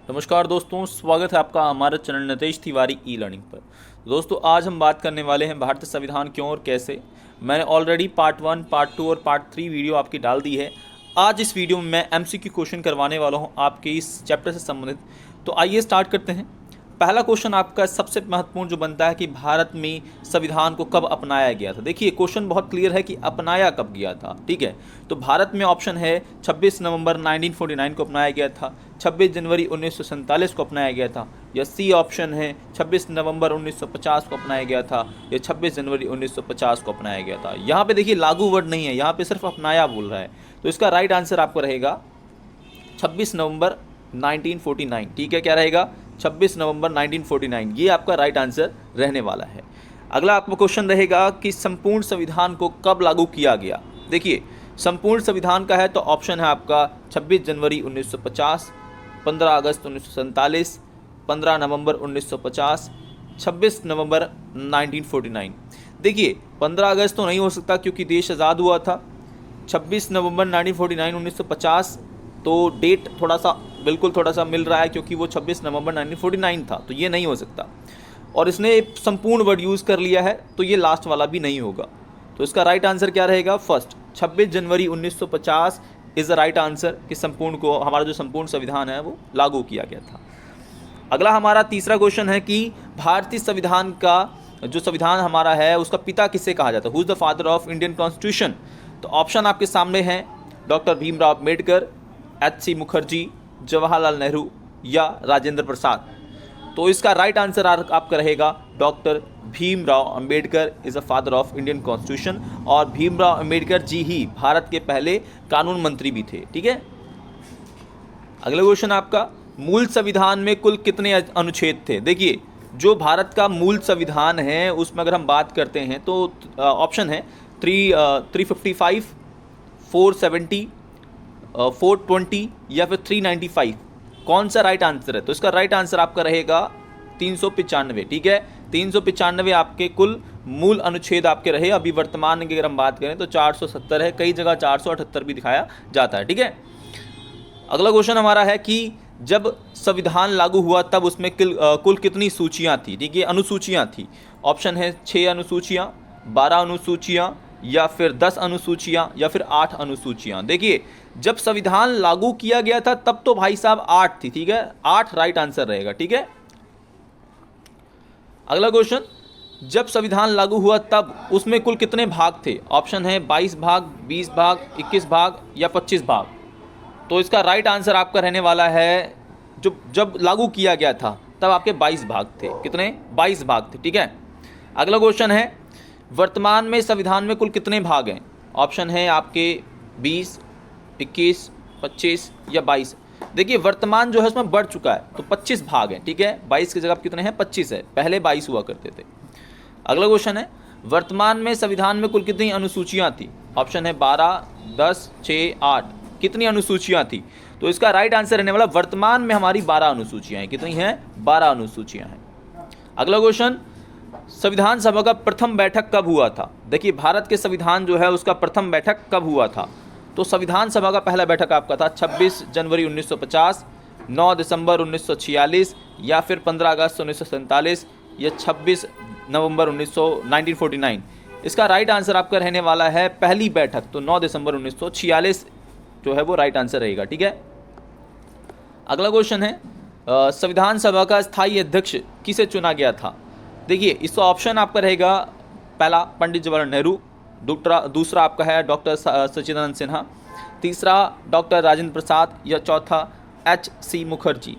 नमस्कार दोस्तों, स्वागत है आपका हमारे channel Nitesh Tiwari e learning पर। दोस्तों, आज हम बात करने वाले हैं भारतीय संविधान क्यों और कैसे। मैंने ऑलरेडी पार्ट 1, पार्ट 2 और पार्ट 3 वीडियो आपकी डाल दी है। आज इस वीडियो में मैं एमसीक्यू क्वेश्चन करवाने वाला हूं आपके इस चैप्टर से संबंधित। तो आइए स्टार्ट करते हैं। पहला क्वेश्चन आपका सबसे महत्वपूर्ण जो बनता है कि भारत में संविधान को कब अपनाया गया था। देखिए, क्वेश्चन बहुत क्लियर है कि अपनाया कब गया था। ठीक है, तो भारत में ऑप्शन है 26 नवंबर 1949 को अपनाया गया था, 26 जनवरी 1947 को अपनाया गया था, या सी ऑप्शन है 26 नवंबर 1950 को अपनाया गया था, या 26 जनवरी 1950 को अपनाया गया था। यहाँ पे देखिए लागू वर्ड नहीं है, यहाँ पे सिर्फ अपनाया बोल रहा है। तो इसका राइट आंसर आपका रहेगा 26 नवंबर 1949। ठीक है, क्या रहेगा? 26 नवंबर 1949, ये आपका राइट आंसर रहने वाला है। अगला आपका क्वेश्चन रहेगा कि संपूर्ण संविधान को कब लागू किया गया। देखिए, संपूर्ण संविधान का है तो ऑप्शन है आपका 26 जनवरी 1950, 15 अगस्त 1947, 15 नवंबर 1950, 26 नवंबर 1949। देखिए, 15 अगस्त तो नहीं हो सकता क्योंकि देश आज़ाद हुआ था। 26 नवंबर 1949 1950 तो डेट थोड़ा सा मिल रहा है क्योंकि वो 26 नवंबर 1949 था, तो ये नहीं हो सकता। और इसने संपूर्ण वर्ड यूज़ कर लिया है तो ये लास्ट वाला भी नहीं होगा। तो इसका राइट आंसर क्या रहेगा? First, 26 January 1950 is the right answer कि संपूर्ण को, हमारा जो संपूर्ण संविधान है वो लागू किया गया था। अगला हमारा तीसरा क्वेश्चन है कि भारतीय संविधान का जो संविधान हमारा है उसका पिता किसे कहा जाता है? Who is the father of Indian constitution? तो ऑप्शन आपके सामने हैं डॉक्टर भीमराव अम्बेडकर, एच.सी. मुखर्जी, जवाहरलाल नेहरू या राजेंद्र प्रसाद। तो इसका राइट आंसर आपका रहेगा doctor Bhimrao Ambedkar is a father of Indian constitution. और भीमराव अंबेडकर जी ही भारत के पहले कानून मंत्री भी थे। ठीक है, अगला क्वेश्चन आपका, मूल संविधान में कुल कितने अनुच्छेद थे? देखिए, जो भारत का मूल संविधान है उसमें अगर हम बात करते हैं तो ऑप्शन है 355, 470, 420 या फिर 395। कौन सा राइट आंसर है? तो इसका राइट आंसर आपका रहेगा 395। ठीक है, 395 आपके कुल मूल अनुच्छेद आपके रहे। अभी वर्तमान की अगर हम बात करें तो 470 है, कई जगह 478 भी दिखाया जाता है। ठीक है, अगला क्वेश्चन हमारा है कि जब संविधान लागू हुआ तब उसमें कुल कितनी सूचियां थी? ठीक है, अनुसूचियां थी। ऑप्शन है 6 अनुसूचियां, 12 अनुसूचियां या फिर 10 अनुसूचियां या फिर 8 अनुसूचियां। देखिए, जब संविधान लागू किया गया था तब तो भाई साहब 8 थी। ठीक है, 8 राइट आंसर रहेगा। ठीक है, अगला क्वेश्चन, जब संविधान लागू हुआ तब उसमें कुल कितने भाग थे? ऑप्शन है 22 भाग, 20 भाग, 21 भाग या 25 भाग। तो इसका राइट आंसर आपका रहने वाला है जब लागू किया गया था तब आपके 22 भाग थे। कितने? 22 भाग थे। ठीक है, अगला क्वेश्चन है, वर्तमान में संविधान में कुल कितने भाग हैं? ऑप्शन है आपके 20, 21, 25 या 22। देखिए, वर्तमान जो है उसमें बढ़ चुका है तो 25 भाग हैं। ठीक है, 22 की जगह कितने हैं? 25 है, पहले 22 हुआ करते थे। अगला क्वेश्चन है, वर्तमान में संविधान में कुल कितनी अनुसूचियां थी? ऑप्शन है 12, 10, 6, 8। कितनी अनुसूचियां थी? तो इसका राइट आंसर रहने वाला वर्तमान में हमारी 12 अनुसूचियां हैं। कितनी हैं? 12 अनुसूचियां हैं। अगला क्वेश्चन, संविधान सभा का प्रथम बैठक कब हुआ था? देखिए, भारत के संविधान जो है उसका प्रथम बैठक कब हुआ था? तो संविधान सभा का पहला बैठक आपका था 26 जनवरी 1950, 9 दिसंबर 1946 या फिर 15 अगस्त 1947 या 26 नवंबर 1949। इसका राइट आंसर आपका रहने वाला है पहली बैठक, तो 9 दिसंबर 1946 जो है वो राइट आंसर रहेगा। ठीक है, अगला क्वेश्चन है, संविधान सभा का स्थायी अध्यक्ष किसे चुना गया था? देखिए, इसका ऑप्शन आपका रहेगा पहला पंडित जवाहरलाल नेहरू, दूसरा आपका है डॉक्टर सच्चिदानंद सिन्हा, तीसरा डॉक्टर राजेंद्र प्रसाद या चौथा एच.सी. मुखर्जी।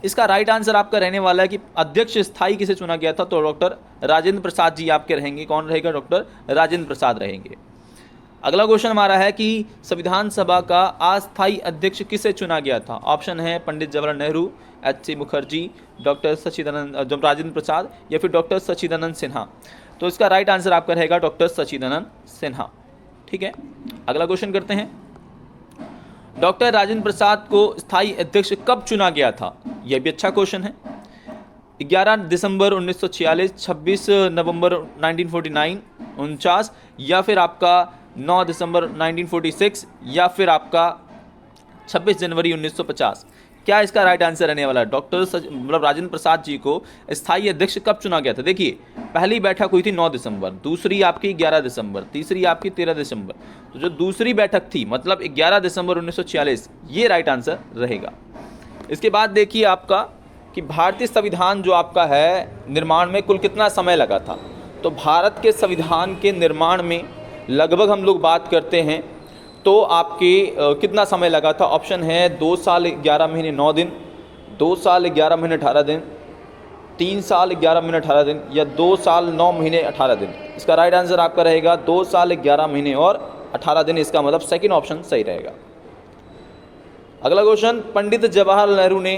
इसका राइट आंसर आपका रहने वाला है कि अध्यक्ष स्थायी किसे चुना गया था? तो डॉक्टर राजेंद्र प्रसाद जी आपके रहेंगे। कौन रहेगा? डॉक्टर राजेंद्र प्रसाद रहेंगे। अगला क्वेश्चन हमारा है कि संविधान सभा का अस्थायी अध्यक्ष किसे चुना गया था? ऑप्शन है पंडित जवाहरलाल नेहरू, एच.सी. मुखर्जी, डॉक्टर राजेंद्र प्रसाद या फिर डॉक्टर सच्चिदानंद सिन्हा। तो इसका राइट आंसर आपका रहेगा डॉक्टर सच्चिदानंद सिन्हा। ठीक है, अगला क्वेश्चन करते हैं, डॉक्टर राजेंद्र प्रसाद को स्थायी अध्यक्ष कब चुना गया था? यह भी अच्छा क्वेश्चन है। 11 दिसंबर 1946, 26 नवंबर 1949, 49 या फिर आपका 9 दिसंबर 1946 या फिर आपका 26 जनवरी 1950। क्या इसका राइट आंसर रहने वाला है? मतलब राजेंद्र प्रसाद जी को स्थायी अध्यक्ष कब चुना गया था? देखिए, पहली बैठक हुई थी 9 दिसंबर, दूसरी आपकी 11 दिसंबर, तीसरी आपकी 13 दिसंबर। तो जो दूसरी बैठक थी मतलब 11 दिसंबर 1946, ये राइट आंसर रहेगा। इसके बाद देखिए आपका कि भारतीय संविधान जो आपका है निर्माण में कुल कितना समय लगा था? तो भारत के संविधान के निर्माण में लगभग हम लोग बात करते हैं तो आपके कितना समय लगा था? ऑप्शन है 2 साल 11 महीने 9 दिन, 2 साल 11 महीने 18 दिन, 3 साल 11 महीने 18 दिन या 2 साल 9 महीने 18 दिन। इसका राइट आंसर आपका रहेगा 2 साल 11 महीने और 18 दिन। इसका मतलब सेकंड ऑप्शन सही रहेगा। अगला क्वेश्चन, पंडित जवाहरलाल नेहरू ने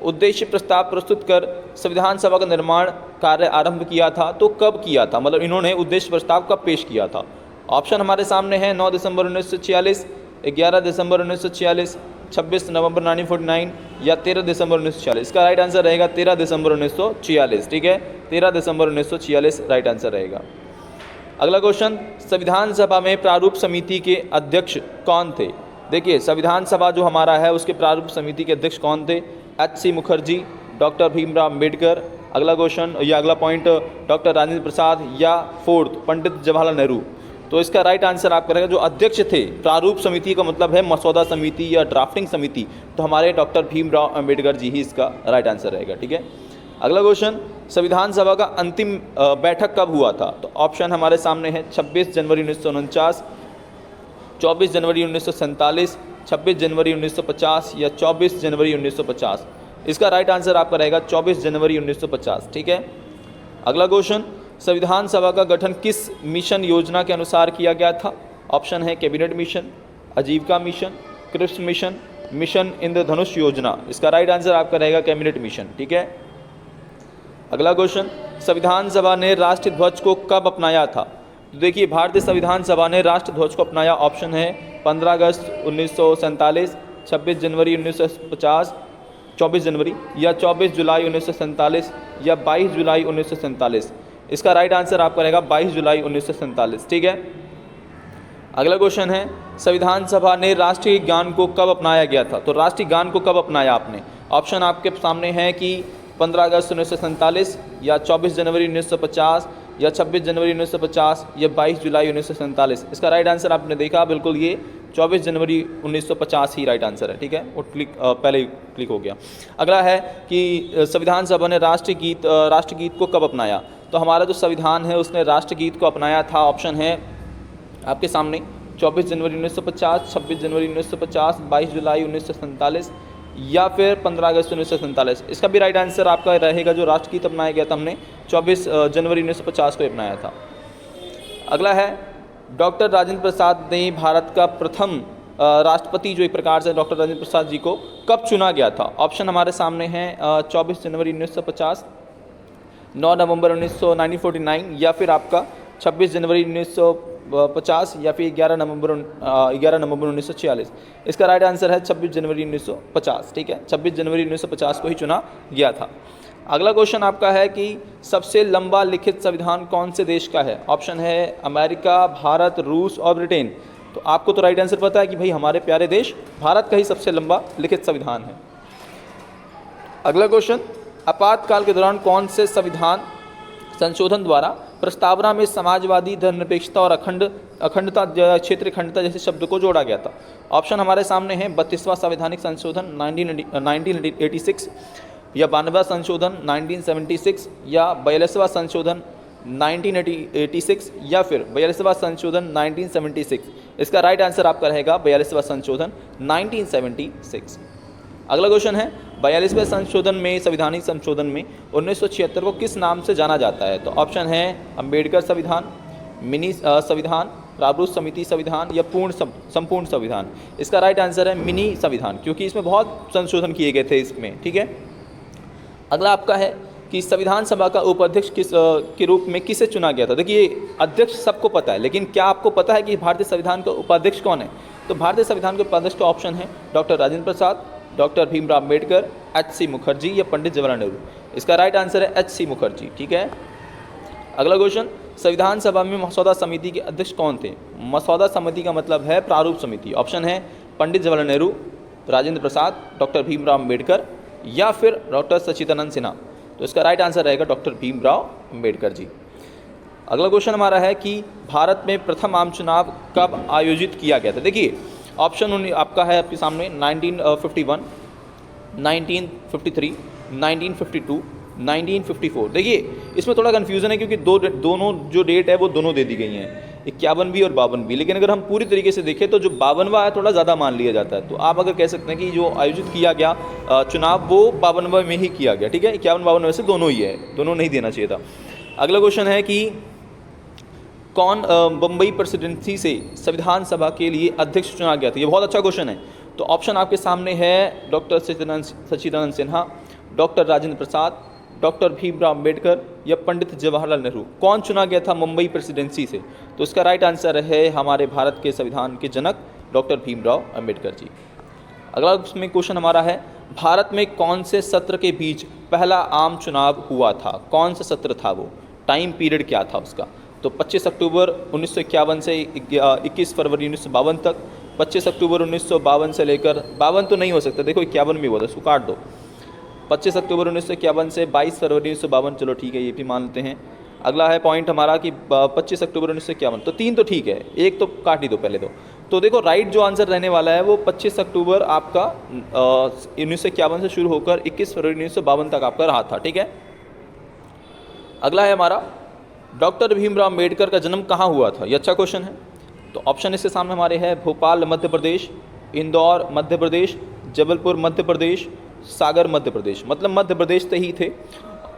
उद्देश्य प्रस्ताव प्रस्तुत कर संविधान सभा का निर्माण कार्य आरंभ किया था, तो कब किया था? मतलब इन्होंने उद्देश्य प्रस्ताव कब पेश किया था? ऑप्शन हमारे सामने है 9 दिसंबर 1946, 11 दिसंबर 1946, 26 नवंबर 1949 या 13 दिसंबर 1946। इसका राइट आंसर रहेगा 13 दिसंबर 1946। ठीक है, 13 दिसंबर 1946 राइट आंसर रहेगा। अगला क्वेश्चन, संविधान सभा में प्रारूप समिति के अध्यक्ष कौन थे? देखिए, संविधान सभा जो हमारा है उसके प्रारूप समिति के अध्यक्ष कौन थे? H.C. मुखर्जी, डॉक्टर भीमराव अम्बेडकर। अगला क्वेश्चन या अगला पॉइंट, डॉक्टर राजेंद्र प्रसाद या फोर्थ पंडित जवाहरलाल नेहरू। तो इसका राइट आंसर आपका रहेगा जो अध्यक्ष थे प्रारूप समिति का मतलब है मसौदा समिति या ड्राफ्टिंग समिति, तो हमारे डॉक्टर भीमराव अम्बेडकर जी ही इसका राइट आंसर रहेगा। ठीक है, अगला क्वेश्चन, संविधान सभा का अंतिम बैठक कब हुआ था? तो ऑप्शन हमारे सामने है 26 जनवरी 1949, 24 जनवरी 1947, 26 जनवरी 1950 या 24 जनवरी 1950। इसका राइट आंसर आपका रहेगा 24 जनवरी 1950। ठीक है, अगला क्वेश्चन, संविधान सभा का गठन किस मिशन योजना के अनुसार किया गया था? ऑप्शन है कैबिनेट मिशन, आजीविका मिशन, क्रिप्स मिशन, मिशन इंद्रधनुष योजना। इसका राइट आंसर आपका रहेगा कैबिनेट मिशन। ठीक है, अगला क्वेश्चन, संविधान सभा ने राष्ट्रीय ध्वज को कब अपनाया था? तो देखिए, भारतीय संविधान सभा ने राष्ट्रीय ध्वज को अपनाया। ऑप्शन है 15 अगस्त 1947, 26 जनवरी 1950, 24 जनवरी या 24 जुलाई 1947 या 22 जुलाई 1947। इसका राइट आंसर आपका रहेगा 22 जुलाई 1947। ठीक है, अगला क्वेश्चन है, संविधान सभा ने राष्ट्रीय गान को कब अपनाया गया था? तो राष्ट्रीय गान को कब अपनाया आपने? ऑप्शन आपके सामने है कि 15 अगस्त 1947 या 24 जनवरी 1950 या 26 जनवरी 1950 या 22 जुलाई 1947। इसका राइट आंसर आपने देखा, बिल्कुल ये 24 जनवरी 1950 ही राइट आंसर है। ठीक है, वो पहले ही क्लिक हो गया। अगला है कि संविधान सभा ने राष्ट्रगीत को कब अपनाया? तो हमारा जो संविधान है उसने राष्ट्रगीत को अपनाया था। ऑप्शन है आपके सामने 24 जनवरी 1950, 26 जनवरी 1950, 22 जुलाई 1947 या फिर 15 अगस्त 1947। इसका भी राइट आंसर आपका रहेगा जो राष्ट्रगीत अपनाया गया था हमने 24 जनवरी 1950 को अपनाया था। अगला है, डॉक्टर राजेंद्र प्रसाद ने भारत का प्रथम राष्ट्रपति जो एक प्रकार से डॉक्टर राजेंद्र प्रसाद जी को कब चुना गया था? ऑप्शन हमारे सामने हैं 24 जनवरी 1950, 9 नवंबर 1949 या फिर आपका 26 जनवरी 1950 या फिर 11 नवंबर 1946। इसका राइट आंसर है 26 जनवरी 1950। ठीक है, 26 जनवरी 1950 को ही चुना गया था। अगला क्वेश्चन आपका है कि सबसे लंबा लिखित संविधान कौन से देश का है? ऑप्शन है अमेरिका, भारत, रूस और ब्रिटेन। तो आपको तो राइट आंसर पता है कि भाई हमारे प्यारे देश भारत का ही सबसे लंबा लिखित संविधान है। अगला क्वेश्चन, आपातकाल के दौरान कौन से संविधान संशोधन द्वारा प्रस्तावना में समाजवादी, धर्मनिरपेक्षता और अखंडता, क्षेत्रीय अखंडता जैसे शब्द को जोड़ा गया था? ऑप्शन हमारे सामने हैं 32वां संवैधानिक संशोधन 1986 या 92वां संशोधन 1976 या 42वां संशोधन 1986 या फिर 42वां संशोधन 1976। इसका राइट आंसर आपका रहेगा 42वां संशोधन 1976। अगला क्वेश्चन है, 42वें संशोधन में संवैधानिक संशोधन में 1976 को किस नाम से जाना जाता है? तो ऑप्शन है अम्बेडकर संविधान, मिनी संविधान, प्रारूप समिति संविधान या संपूर्ण संविधान। इसका राइट आंसर है मिनी संविधान, क्योंकि इसमें बहुत संशोधन किए गए थे इसमें। ठीक है, अगला आपका है कि संविधान सभा का उपाध्यक्ष के रूप में किसे चुना गया था? देखिए, अध्यक्ष सबको पता है, लेकिन क्या आपको पता है कि भारतीय संविधान का उपाध्यक्ष कौन है? तो भारतीय संविधान के उपाध्यक्ष का ऑप्शन है doctor Rajendra Prasad, doctor Bhimrao Ambedkar, H.C. Mukherjee या पंडित जवाहरलाल नेहरू। इसका राइट आंसर है H.C. मुखर्जी। ठीक है, अगला क्वेश्चन, संविधान सभा में मसौदा समिति के अध्यक्ष कौन थे? मसौदा समिति का मतलब है प्रारूप समिति। ऑप्शन है पंडित जवाहरलाल नेहरू, राजेंद्र प्रसाद, डॉक्टर भीमराव अम्बेडकर या फिर डॉक्टर सच्चिदानंद सिन्हा। तो इसका राइट आंसर रहेगा डॉक्टर भीमराव अम्बेडकर जी। अगला क्वेश्चन हमारा है कि भारत में प्रथम आम चुनाव कब आयोजित किया गया था। देखिए ऑप्शन आपका है आपके सामने 1951, 1953, 1952, 1954। देखिए इसमें थोड़ा कन्फ्यूज़न है क्योंकि दोनों जो डेट है वो दोनों दे दी गई हैं, 51 भी और 52 भी। लेकिन अगर हम पूरी तरीके से देखें तो जो 52वां है थोड़ा ज़्यादा मान लिया जाता है। तो आप अगर कह सकते हैं कि जो आयोजित किया गया चुनाव वो 52वां में ही किया गया, ठीक है। 51-52 में से दोनों ही है, दोनों नहीं देना चाहिए था। अगला क्वेश्चन है कि कौन बम्बई प्रेसिडेंसी से संविधान सभा के लिए अध्यक्ष चुना गया था। ये बहुत अच्छा क्वेश्चन है। तो ऑप्शन आपके सामने है डॉक्टर सच्चिदानंद सिन्हा, डॉक्टर राजेंद्र प्रसाद, डॉक्टर भीमराव अम्बेडकर या पंडित जवाहरलाल नेहरू। कौन चुना गया था मुंबई प्रेसिडेंसी से। तो इसका राइट आंसर है हमारे भारत के संविधान के जनक डॉक्टर भीमराव अम्बेडकर जी। अगला उसमें क्वेश्चन हमारा है भारत में कौन से सत्र के बीच पहला आम चुनाव हुआ था। कौन सा सत्र था वो, टाइम पीरियड क्या था उसका। तो 25 अक्टूबर 1951 से 21 फरवरी 1952 तक, 25 अक्टूबर 1952 से लेकर 52 तो नहीं हो सकता, देखो 51 में हुआ था, उसको काट दो। 25 अक्टूबर 1951 से 22 फरवरी 1952, चलो ठीक है ये भी मान लेते हैं। अगला है पॉइंट हमारा कि 25 अक्टूबर 1951, तो 3 तो ठीक है, एक तो काट ही दो पहले तो देखो राइट जो आंसर रहने वाला है वो 25 अक्टूबर आपका 1951 से शुरू होकर 21 फरवरी 1952 तक आपका रहा था, ठीक है। अगला है हमारा डॉक्टर भीमराव अम्बेडकर का जन्म कहाँ हुआ था। ये अच्छा क्वेश्चन है। तो ऑप्शन इसके सामने हमारे हैं भोपाल मध्य प्रदेश, इंदौर मध्य प्रदेश, जबलपुर मध्य प्रदेश, सागर मध्य प्रदेश। मतलब मध्य प्रदेश से ही थे,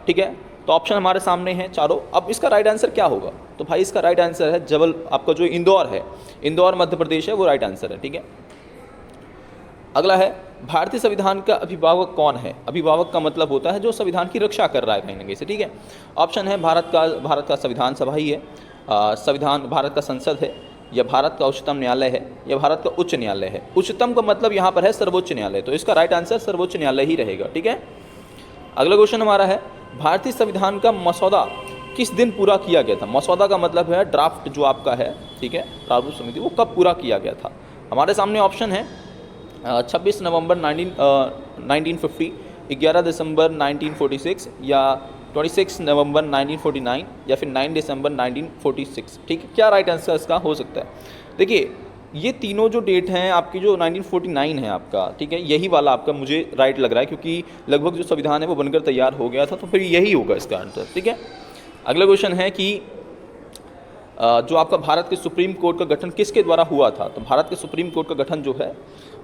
ठीक है। तो ऑप्शन हमारे सामने हैं चारों। अब इसका राइट आंसर क्या होगा। तो भाई इसका राइट आंसर है आपका जो इंदौर है, इंदौर मध्य प्रदेश है, वो राइट आंसर है, ठीक है। अगला है भारतीय संविधान का अभिभावक कौन है। अभिभावक का मतलब होता है जो संविधान की रक्षा कर रहा है कहीं ना कहीं से, ठीक है। ऑप्शन है भारत का संविधान सभा ही है, संविधान भारत का संसद है, या भारत का उच्चतम न्यायालय है, या भारत का उच्च न्यायालय है। उच्चतम का मतलब यहाँ पर है सर्वोच्च न्यायालय, तो इसका राइट आंसर सर्वोच्च न्यायालय ही रहेगा, ठीक है। अगला क्वेश्चन हमारा है भारतीय संविधान का मसौदा किस दिन पूरा किया गया था। मसौदा का मतलब है ड्राफ्ट जो आपका है, ठीक है, प्रारूप समिति, वो कब पूरा किया गया था। हमारे सामने ऑप्शन है 26 नवंबर 1950, 11 दिसंबर 1946, या 26 नवंबर 1949, या फिर 9 दिसंबर 1946, ठीक है। क्या राइट आंसर इसका हो सकता है। देखिए ये तीनों जो डेट हैं आपकी, जो 1949 है आपका, ठीक है, यही वाला आपका मुझे राइट लग रहा है क्योंकि लगभग जो संविधान है वो बनकर तैयार हो गया था, तो फिर यही होगा इसका आंसर, ठीक है। अगला क्वेश्चन है कि जो आपका भारत के सुप्रीम कोर्ट का गठन किसके द्वारा हुआ था। तो भारत के सुप्रीम कोर्ट का गठन जो है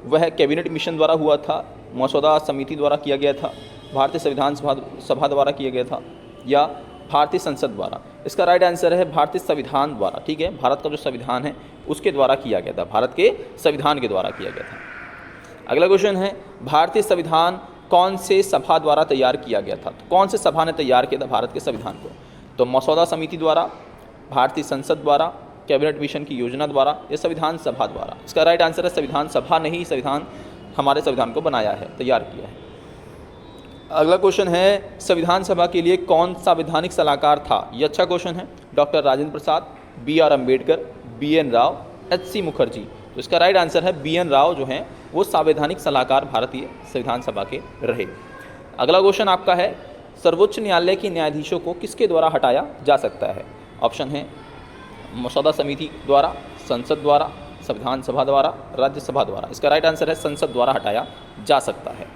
वह कैबिनेट मिशन द्वारा हुआ था, मसौदा समिति द्वारा किया गया था, भारतीय संविधान सभा द्वारा किया गया था, या भारतीय संसद द्वारा। इसका राइट आंसर है भारतीय संविधान द्वारा, ठीक है। भारत का जो संविधान है उसके द्वारा किया गया था, भारत के संविधान के द्वारा किया गया था। अगला क्वेश्चन है भारतीय संविधान कौन से सभा द्वारा तैयार किया गया था। तो कौन से सभा ने तैयार किया था भारत के संविधान को। तो मसौदा समिति द्वारा, भारतीय संसद द्वारा, कैबिनेट मिशन की योजना द्वारा, या संविधान सभा द्वारा। इसका राइट आंसर है संविधान सभा ने ही हमारे संविधान को बनाया है, तैयार किया है। अगला क्वेश्चन है संविधान सभा के लिए कौन संवैधानिक सलाहकार था। ये अच्छा क्वेश्चन है। Doctor Rajendra Prasad, BR Ambedkar, BN Rao, HC Mukherjee. तो इसका राइट आंसर है BN राव जो हैं वो संवैधानिक सलाहकार भारतीय संविधान सभा के रहे। अगला क्वेश्चन आपका है सर्वोच्च न्यायालय के न्यायाधीशों को किसके द्वारा हटाया जा सकता है। ऑप्शन है मसौदा समिति द्वारा, संसद द्वारा, संविधान सभा द्वारा, राज्यसभा द्वारा। इसका राइट आंसर है संसद द्वारा हटाया जा सकता है।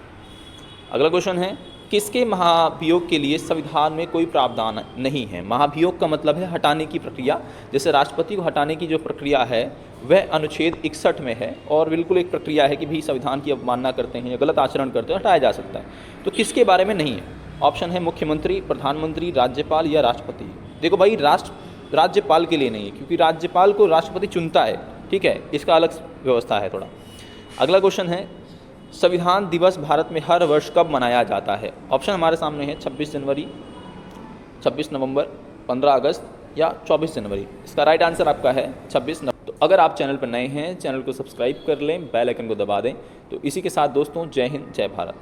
अगला क्वेश्चन है किसके महाभियोग के लिए संविधान में कोई प्रावधान नहीं है। महाभियोग का मतलब है हटाने की प्रक्रिया। जैसे राष्ट्रपति को हटाने की जो प्रक्रिया है वह अनुच्छेद 61 में है, और बिल्कुल एक प्रक्रिया है कि भी संविधान की अवमानना करते हैं या गलत आचरण करते हैं हटाया जा सकता है। तो किसके बारे में नहीं है। ऑप्शन है मुख्यमंत्री, प्रधानमंत्री, राज्यपाल या राष्ट्रपति। देखो भाई राज्यपाल के लिए नहीं है क्योंकि राज्यपाल को राष्ट्रपति चुनता है, ठीक है, इसका अलग व्यवस्था है थोड़ा। अगला क्वेश्चन है संविधान दिवस भारत में हर वर्ष कब मनाया जाता है। ऑप्शन हमारे सामने है 26 जनवरी, 26 नवंबर, 15 अगस्त या 24 जनवरी। इसका राइट आंसर आपका है 26 नवंबर। तो अगर आप चैनल पर नए हैं, चैनल को सब्सक्राइब कर लें, बेल आइकन को दबा दें। तो इसी के साथ दोस्तों जय हिंद, जय भारत।